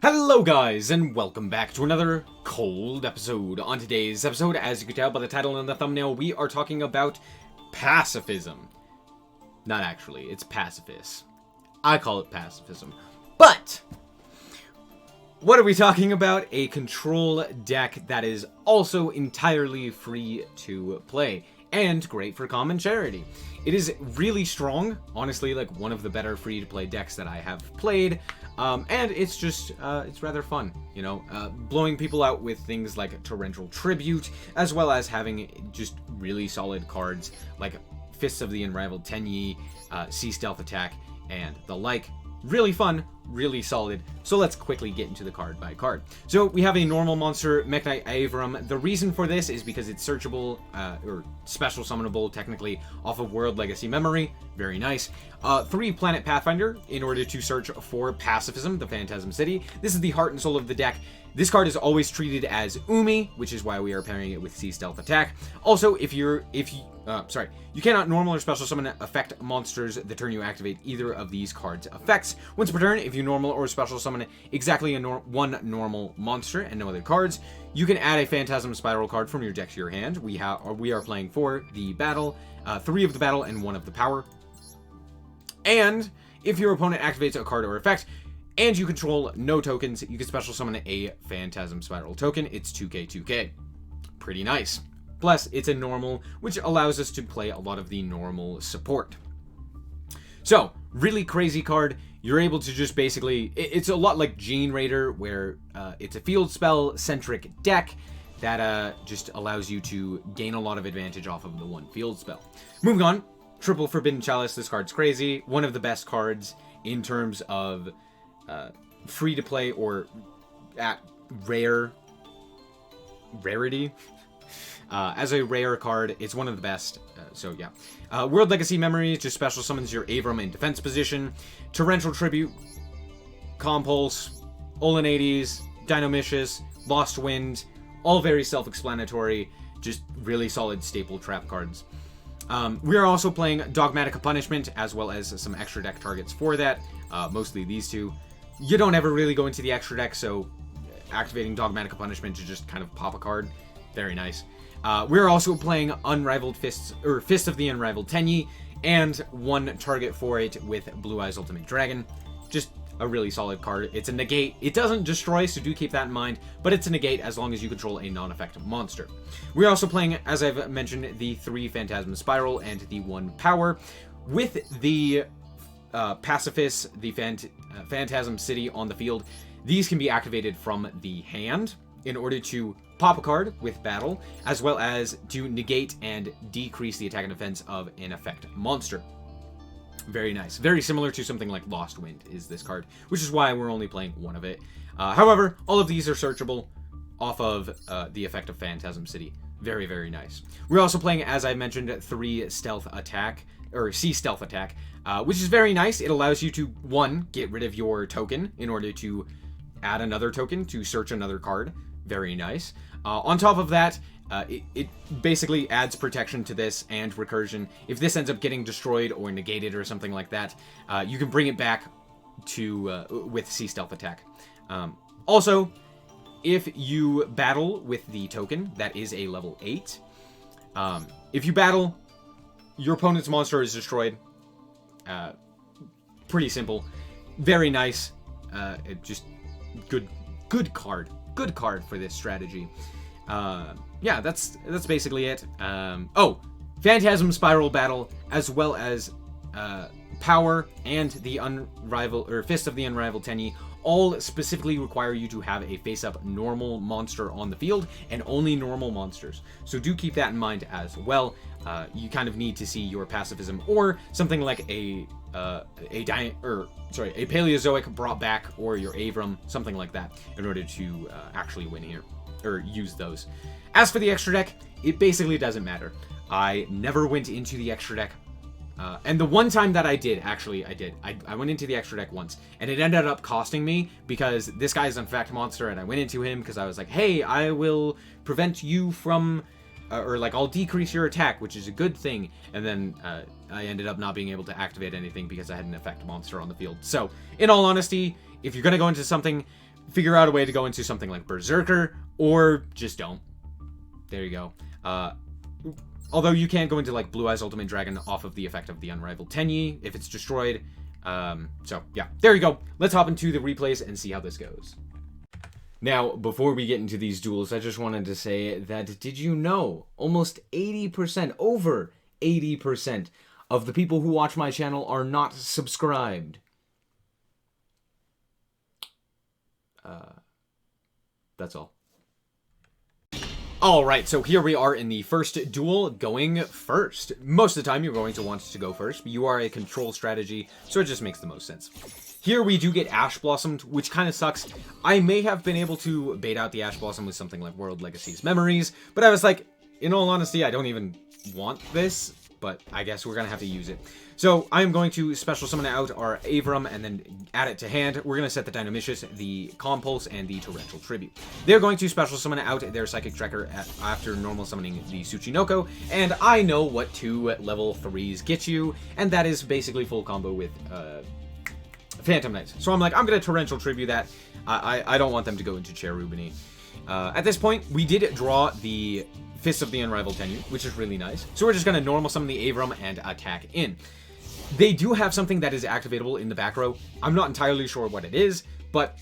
Hello guys, and welcome back to another cold episode. On today's episode, as you can tell by the title and the thumbnail, we are talking about pacifism. Not actually, it's pacifist. I call it pacifism. But, what are we talking about? A control deck that is also entirely free to play, and great for common charity. It is really strong, honestly, like one of the better free-to-play decks that I have played. And it's just, it's rather fun, you know, blowing people out with things like Torrential Tribute, as well as having just really solid cards like Fists of the Unrivaled Tenyi, Sea Stealth Attack, and the like. Really fun, really solid. So let's quickly get into the card by card. So we have a normal monster, Mech Knight Avram. The reason for this is because it's searchable, or special summonable technically, off of World Legacy Memory. Very nice. 3 Planet Pathfinder in order to search for Pacifism, the Phantasm City. This is the heart and soul of the deck. This card is always treated as Umi, which is why we are pairing it with Sea Stealth Attack. Also, you cannot normal or special summon effect monsters the turn you activate either of these cards' effects. Once per turn, if you normal or special summon exactly one normal monster and no other cards, you can add a Phantasm Spiral card from your deck to your hand. We are playing 4 the battle, 3 of the battle, and 1 of the power. And if your opponent activates a card or effect, and you control no tokens, you can special summon a Phantasm Spiral token. It's 2k. Pretty nice. Plus, it's a normal, which allows us to play a lot of the normal support. So, really crazy card. You're able to just basically... It's a lot like Gene Raider, where it's a field spell-centric deck that just allows you to gain a lot of advantage off of the one field spell. Moving on, Triple Forbidden Chalice. This card's crazy. One of the best cards in terms of free-to-play or at rarity. As a rare card, it's one of the best, so yeah. World Legacy Memory just special summons your Avram in defense position. Torrential Tribute, Compulse, Olenades, Dinomicious, Lost Wind, all very self-explanatory, just really solid staple trap cards. We are also playing Dogmatic Punishment, as well as some extra deck targets for that, mostly these two. You don't ever really go into the extra deck, so activating Dogmatic Punishment to just kind of pop a card, very nice. We're also playing Unrivaled Fists, or Fist of the Unrivaled Tenyi, and 1 target for it with Blue Eyes Ultimate Dragon. Just a really solid card. It's a negate. It doesn't destroy, so do keep that in mind, but it's a negate as long as you control a non-effective monster. We're also playing, as I've mentioned, the 3 Phantasm Spiral and the 1 Power. With the Pacifist, the Phantasm City on the field, these can be activated from the hand in order to pop a card with battle, as well as to negate and decrease the attack and defense of an effect monster. Very nice. Very similar to something like Lost Wind is this card, which is why we're only playing 1 of it. However, all of these are searchable off of the effect of Phantasm City. Very, very nice. We're also playing, as I mentioned, 3 Stealth Attack, or Sea Stealth Attack, which is very nice. It allows you to, 1, get rid of your token in order to add another token to search another card. Very nice. On top of that, it basically adds protection to this and recursion. If this ends up getting destroyed or negated or something like that, you can bring it back to with Sea Stealth Attack. Also, if you battle with the token, that is a level 8. If you battle, your opponent's monster is destroyed. Pretty simple. Very nice. Just good card. Good card for this strategy. Yeah, that's basically it. Phantasm Spiral Battle, as well as Power and the Fist of the Unrivaled Tenyi, all specifically require you to have a face-up normal monster on the field, and only normal monsters. So do keep that in mind as well. You kind of need to see your Pacifism or something like a Paleozoic brought back, or your Avram, something like that, in order to actually win here, or use those. As for the extra deck, it basically doesn't matter. I never went into the extra deck, and the one time that I did, actually, I went into the extra deck once, and it ended up costing me, because this guy's an effect monster, and I went into him because I was like, hey, I will prevent you from... or like, I'll decrease your attack, which is a good thing, and then I ended up not being able to activate anything because I had an effect monster on the field. So, in all honesty, if you're going to go into something, figure out a way to go into something like Berserker, or just don't. There you go. Although you can go into like Blue Eyes Ultimate Dragon off of the effect of the Unrivaled Tenyi if it's destroyed. So yeah, there you go. Let's hop into the replays and see how this goes. Now, before we get into these duels, I just wanted to say that did you know almost 80%, over 80% of the people who watch my channel are not subscribed? That's all. Alright, so here we are in the first duel, going first. Most of the time you're going to want to go first, but you are a control strategy, so it just makes the most sense. Here we do get Ash Blossomed, which kind of sucks. I may have been able to bait out the Ash Blossom with something like World Legacy's Memories, but I was like, in all honesty, I don't even want this, but I guess we're going to have to use it. So I'm going to special summon out our Avram and then add it to hand. We're going to set the Dynamicious, the Calm Pulse, and the Torrential Tribute. They're going to special summon out their Psychic Tracker after normal summoning the Tsuchinoko, and I know what 2 level 3s get you, and that is basically full combo with Phantom Knights. So I'm like, I'm going to Torrential Tribute that. I don't want them to go into Cherubini. At this point, we did draw the Fist of the Unrivaled Tenyi, which is really nice. So we're just going to normal summon the Avram and attack in. They do have something that is activatable in the back row. I'm not entirely sure what it is, but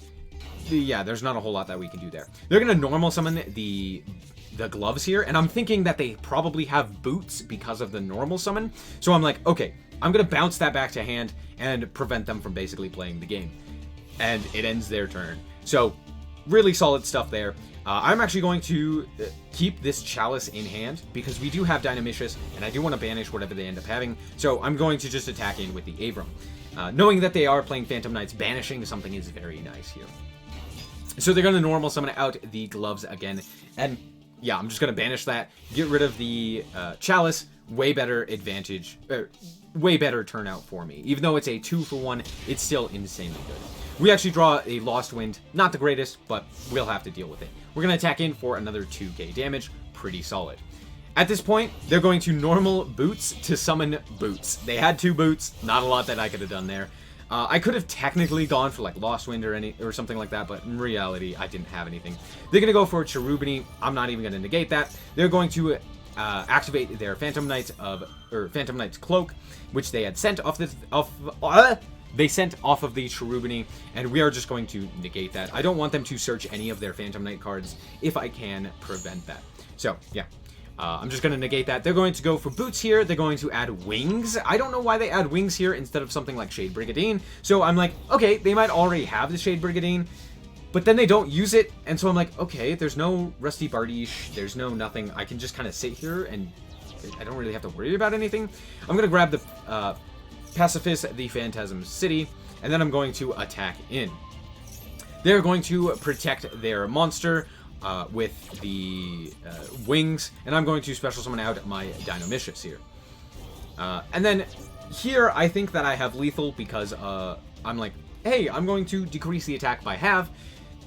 yeah, there's not a whole lot that we can do there. They're going to normal summon the gloves here, and I'm thinking that they probably have boots because of the normal summon. So I'm like, okay, I'm going to bounce that back to hand and prevent them from basically playing the game. And it ends their turn. So really solid stuff there. I'm actually going to keep this Chalice in hand because we do have Dynamicious, and I do want to banish whatever they end up having. So I'm going to just attack in with the Avram. Knowing that they are playing Phantom Knights, banishing something is very nice here. So they're going to normal summon out the gloves again. And yeah, I'm just going to banish that, get rid of the Chalice. Way better advantage, way better turnout for me. Even though it's a 2-for-1, it's still insanely good. We actually draw a Lost Wind. Not the greatest, but we'll have to deal with it. We're going to attack in for another 2k damage. Pretty solid. At this point, they're going to normal Boots to summon Boots. They had 2 Boots. Not a lot that I could have done there. I could have technically gone for like Lost Wind or something like that, but in reality, I didn't have anything. They're going to go for Cherubini. I'm not even going to negate that. They're going to activate their Phantom Knight's Cloak, which they had sent off they sent off of the Cherubini, and we are just going to negate that. I don't want them to search any of their Phantom Knight cards if I can prevent that. So, yeah. I'm just going to negate that. They're going to go for Boots here. They're going to add Wings. I don't know why they add Wings here instead of something like Shade Brigadine. So I'm like, okay, they might already have the Shade Brigadine, but then they don't use it. And so I'm like, okay, there's no Rusty Bardiche. There's no nothing. I can just kind of sit here and I don't really have to worry about anything. I'm going to grab the Pacifist, the Phantasm City, and then I'm going to attack in. They're going to protect their monster with the wings, and I'm going to special summon out my Dynamicious here. And then here, I think that I have lethal because I'm like, hey, I'm going to decrease the attack by half,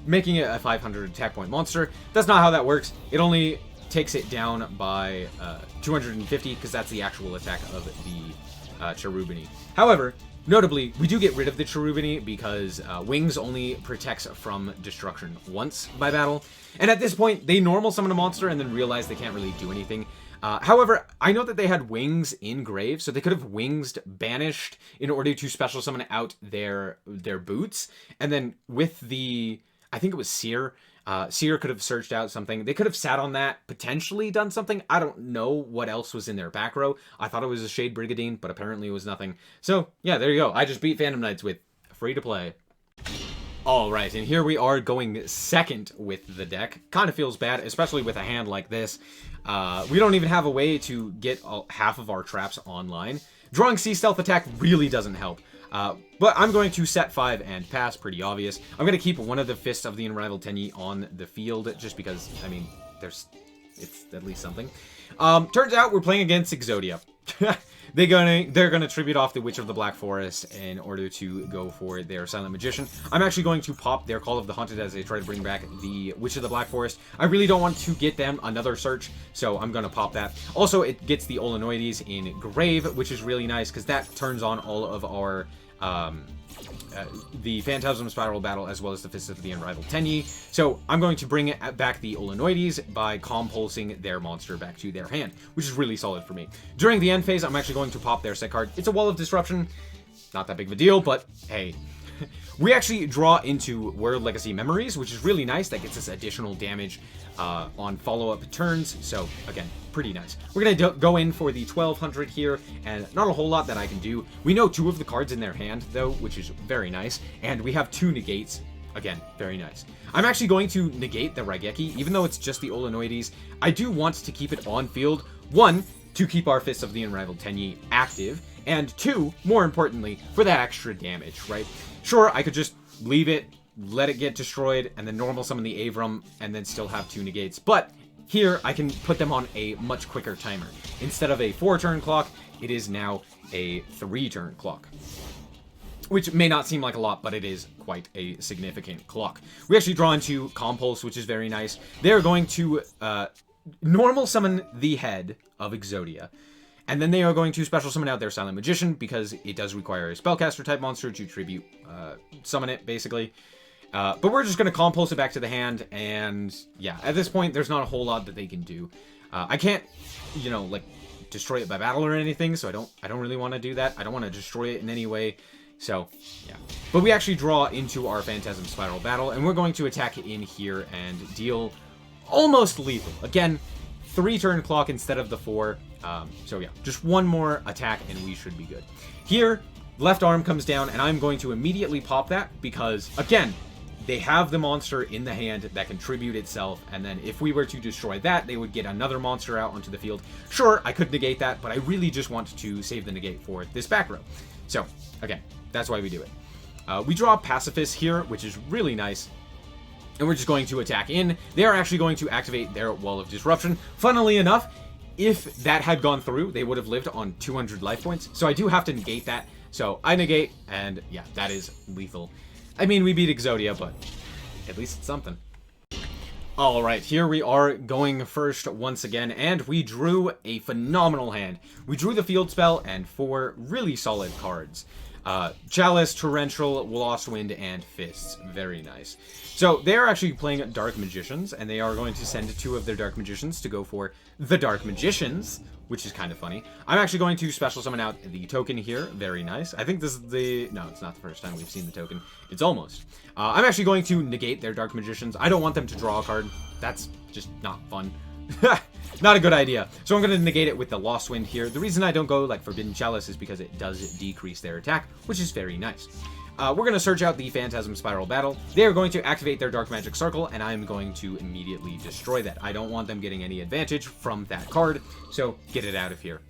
making it a 500 attack point monster. That's not how that works. It only takes it down by 250 because that's the actual attack of the Cherubini. However, notably, we do get rid of the Cherubini because Wings only protects from destruction once by battle. And at this point, they normal summon a monster and then realize they can't really do anything. However, I know that they had Wings in Grave, so they could have Wings banished in order to special summon out their Boots. And then with the, I think it was Seer, Seer could have searched out something. They could have sat on that, potentially done something. I don't know what else was in their back row. I thought it was a Shade Brigadine, but apparently it was nothing. So, yeah, there you go. I just beat Phantom Knights with free to play. Alright, and here we are going second with the deck. Kind of feels bad, especially with a hand like this. We don't even have a way to get half of our traps online. Drawing Sea Stealth Attack really doesn't help. But I'm going to set 5 and pass, pretty obvious. I'm going to keep one of the Fists of the Unrivaled Tenyi on the field, just because, I mean, it's at least something. Turns out we're playing against Exodia. They're gonna tribute off the Witch of the Black Forest in order to go for their Silent Magician. I'm actually going to pop their Call of the Hunted as they try to bring back the Witch of the Black Forest. I really don't want to get them another search, so I'm gonna pop that. Also, it gets the Olenoides in Grave, which is really nice because that turns on all of our the Phantasm Spiral Battle, as well as the Fist of the Unrivaled Tenyi. So I'm going to bring back the Olenoides by compulsing their monster back to their hand, which is really solid for me. During the end phase, I'm actually going to pop their set card. It's a Wall of Disruption. Not that big of a deal, but hey. We actually draw into World Legacy Memories, which is really nice. That gets us additional damage on follow-up turns. So, again, pretty nice. We're going to go in for the 1200 here, and not a whole lot that I can do. We know 2 of the cards in their hand, though, which is very nice. And we have 2 negates. Again, very nice. I'm actually going to negate the Raigeki, even though it's just the Olenoides. I do want to keep it on field. 1, to keep our Fists of the Unrivaled Tenyi active. And 2, more importantly, for that extra damage, right? Sure, I could just leave it, let it get destroyed, and then normal summon the Avram, and then still have 2 negates. But here, I can put them on a much quicker timer. Instead of a 4-turn clock, it is now a 3-turn clock. Which may not seem like a lot, but it is quite a significant clock. We actually draw into Compulse, which is very nice. They're going to normal summon the head of Exodia. And then they are going to special summon out their Silent Magician, because it does require a Spellcaster type monster to tribute summon it, basically. But we're just going to Compulse it back to the hand, and yeah, at this point, there's not a whole lot that they can do. I can't, you know, like, destroy it by battle or anything, so I don't really want to do that. I don't want to destroy it in any way, so yeah. But we actually draw into our Phantasm Spiral Battle, and we're going to attack in here and deal almost lethal. Again, 3-turn clock instead of the 4. So yeah, just 1 more attack and we should be good. Here, left arm comes down and I'm going to immediately pop that because, again, they have the monster in the hand that can tribute itself, and then if we were to destroy that, they would get another monster out onto the field. Sure, I could negate that, but I really just want to save the negate for this back row. So, again, that's why we do it. We draw Pacifist here, which is really nice. And we're just going to attack in. They are actually going to activate their Wall of Disruption. Funnily enough, if that had gone through, they would have lived on 200 life points. So I do have to negate that. So I negate, and yeah, that is lethal. I mean, we beat Exodia, but at least it's something. Alright, here we are going first once again, and we drew a phenomenal hand. We drew the field spell and 4 really solid cards. Chalice, Torrential, Lost Wind, and Fists. Very nice. So they are actually playing Dark Magicians, and they are going to send 2 of their Dark Magicians to go for the Dark Magicians, which is kind of funny. I'm actually going to special summon out the token here. Very nice. I think this is the... No, it's not the first time we've seen the token. It's almost. I'm actually going to negate their Dark Magicians. I don't want them to draw a card. That's just not fun. Not a good idea. So I'm going to negate it with the Lost Wind here. The reason I don't go like Forbidden Chalice is because it does decrease their attack, which is very nice. We're going to search out the Phantasm Spiral Battle. They are going to activate their Dark Magic Circle, and I'm going to immediately destroy that. I don't want them getting any advantage from that card, so get it out of here.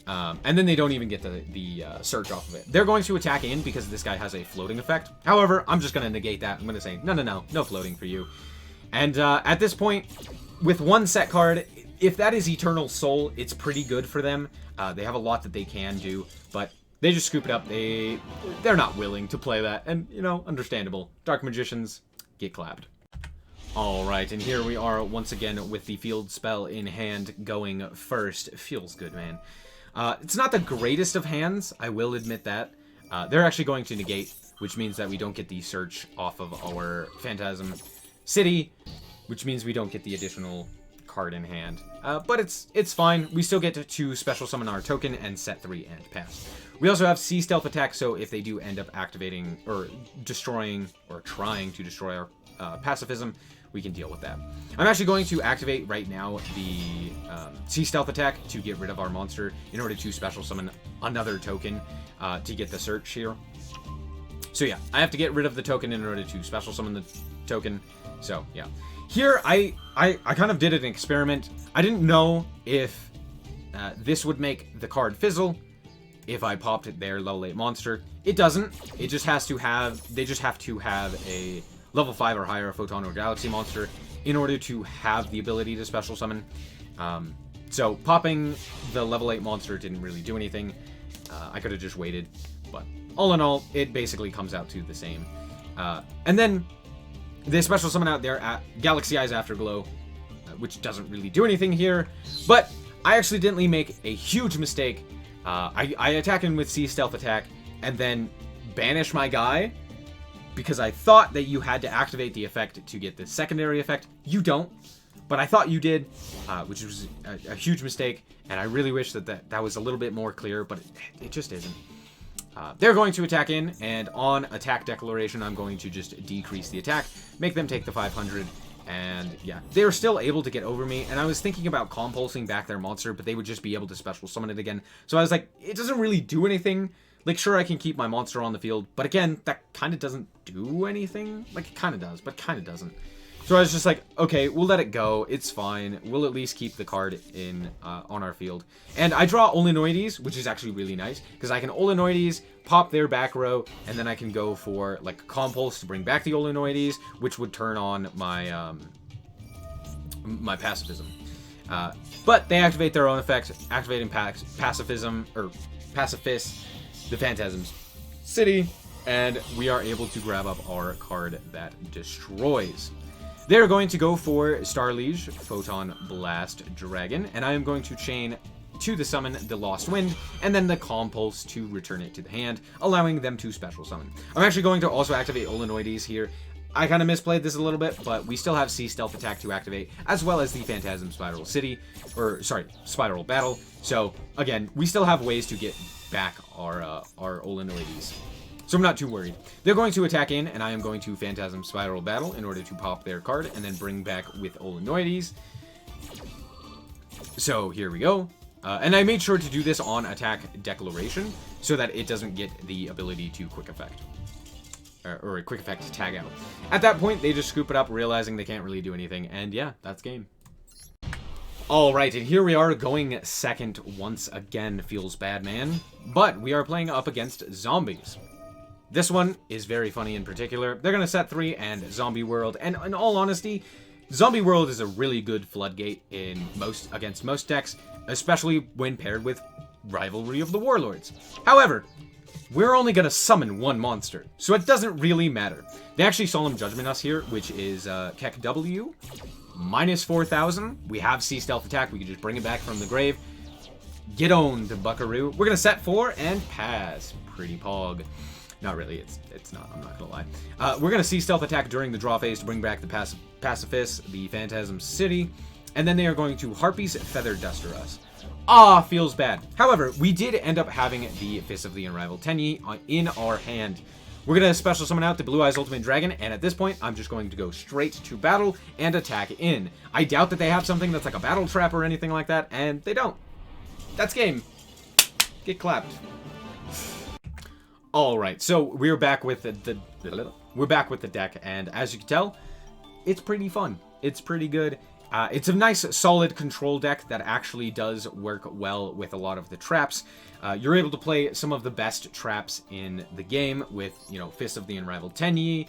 And then they don't even get the search off of it. They're going to attack in because this guy has a floating effect. However, I'm just going to negate that. I'm going to say, no floating for you. And at this point, with 1 set card, if that is Eternal Soul, it's pretty good for them. They have a lot that they can do, but they just scoop it up. They're not willing to play that, and, you know, understandable. Dark Magicians, get clapped. Alright, and here we are once again with the field spell in hand going first. Feels good, man. It's not the greatest of hands, I will admit that. They're actually going to negate, which means that we don't get the search off of our Phantasm City, which means we don't get the additional card in hand. But it's fine. We still get to special summon our token and set 3 and pass. We also have Sea Stealth Attack, so if they do end up activating or destroying or trying to destroy our pacifism, we can deal with that. I'm actually going to activate right now the Sea Stealth Attack to get rid of our monster in order to special summon another token to get the search here. So yeah, I have to get rid of the token in order to special summon the token. So yeah. Here, I kind of did an experiment. I didn't know if this would make the card fizzle if I popped their level 8 monster. It doesn't. It just has to have... They just have to have a level 5 or higher Photon or Galaxy monster in order to have the ability to special summon. So popping the level 8 monster didn't really do anything. I could have just waited. But all in all, it basically comes out to the same. And then... they special summon out their Galaxy Eyes Afterglow, which doesn't really do anything here. But I accidentally make a huge mistake I attack him with C stealth attack and then banish my guy because I thought that you had to activate the effect to get the secondary effect. You don't, but I thought you did, which was a huge mistake, and I really wish that was a little bit more clear, but it just isn't. They're going to attack in, and on attack declaration, I'm going to just decrease the attack, make them take the 500, and yeah, they're still able to get over me, and I was thinking about compulsing back their monster, but they would just be able to special summon it again, so I was like, it doesn't really do anything. Like, sure, I can keep my monster on the field, but again, that kind of doesn't do anything. Like, it kind of does, but kind of doesn't. So I was just like, okay, we'll let it go. It's fine. We'll at least keep the card in on our field. And I draw Olenoides, which is actually really nice, because I can Olenoides, pop their back row, and then I can go for, like, Compulse to bring back the Olenoides, which would turn on my, my Pacifism. But they activate their own effects, activating Pacifism, or Pacifist, the Phantasm City, and we are able to grab up our card that destroys. They're going to go for Starliege, Photon Blast Dragon, and I am going to chain to the summon the Lost Wind, and then the Compulse to return it to the hand, allowing them to special summon. I'm actually going to also activate Olenoides here. I kind of misplayed this a little bit, but we still have C Stealth Attack to activate, as well as the Phantasm Spiral City, or sorry, Spiral Battle. So again, we still have ways to get back our Olenoides. So I'm not too worried. They're going to attack in, and I am going to Phantasm Spiral Battle in order to pop their card, and then bring back with Olenoides. So here we go. And I made sure to do this on attack declaration, so that it doesn't get the ability to quick effect. Or a quick effect to tag out. At that point, they just scoop it up, realizing they can't really do anything, and yeah, that's game. Alright, and here we are going second once again. Feels bad, man. But we are playing up against zombies. This one is very funny in particular. They're going to set 3 and Zombie World, and in all honesty, Zombie World is a really good floodgate against most decks, especially when paired with Rivalry of the Warlords. However, we're only going to summon one monster, so it doesn't really matter. They actually Solemn Judgment us here, which is Keck W, minus 4,000. We have C Stealth Attack. We can just bring it back from the grave. Get owned, Buckaroo. We're going to set 4 and pass. Pretty pog. Not really. It's not. I'm not going to lie. We're going to C Stealth Attack during the draw phase to bring back the Pacifist, the Phantasm City, and then they are going to Harpies Feather Duster us. Feels bad. However, we did end up having the Fist of the Unrivaled Tenyi in our hand. We're going to special summon out the Blue Eyes Ultimate Dragon, and at this point, I'm just going to go straight to battle and attack in. I doubt that they have something that's like a battle trap or anything like that, and they don't. That's game. Get clapped. Alright, so we're back with the deck, and as you can tell, it's pretty fun. It's pretty good. It's a nice, solid control deck that actually does work well with a lot of the traps. You're able to play some of the best traps in the game with, you know, Fist of the Unrivaled Tenyi,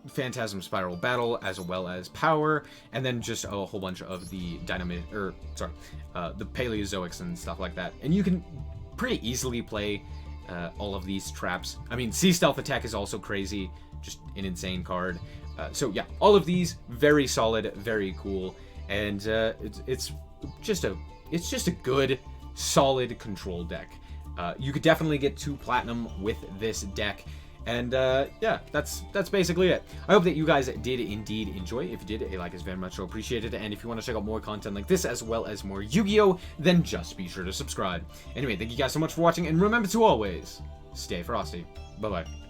Phantasm Spiral Battle, as well as Power, and then just a whole bunch of the the Paleozoics and stuff like that. And you can pretty easily play all of these traps. I mean, C Stealth Attack is also crazy, just an insane card. So yeah, all of these very solid, very cool, and it's just a good, solid control deck. You could definitely get 2 platinum with this deck, and yeah, that's basically it. I hope that you guys did indeed enjoy. If you did, a like is very much so appreciated, and if you want to check out more content like this as well as more Yu-Gi-Oh, then just be sure to subscribe. Anyway, thank you guys so much for watching, and remember to always stay frosty. Bye bye.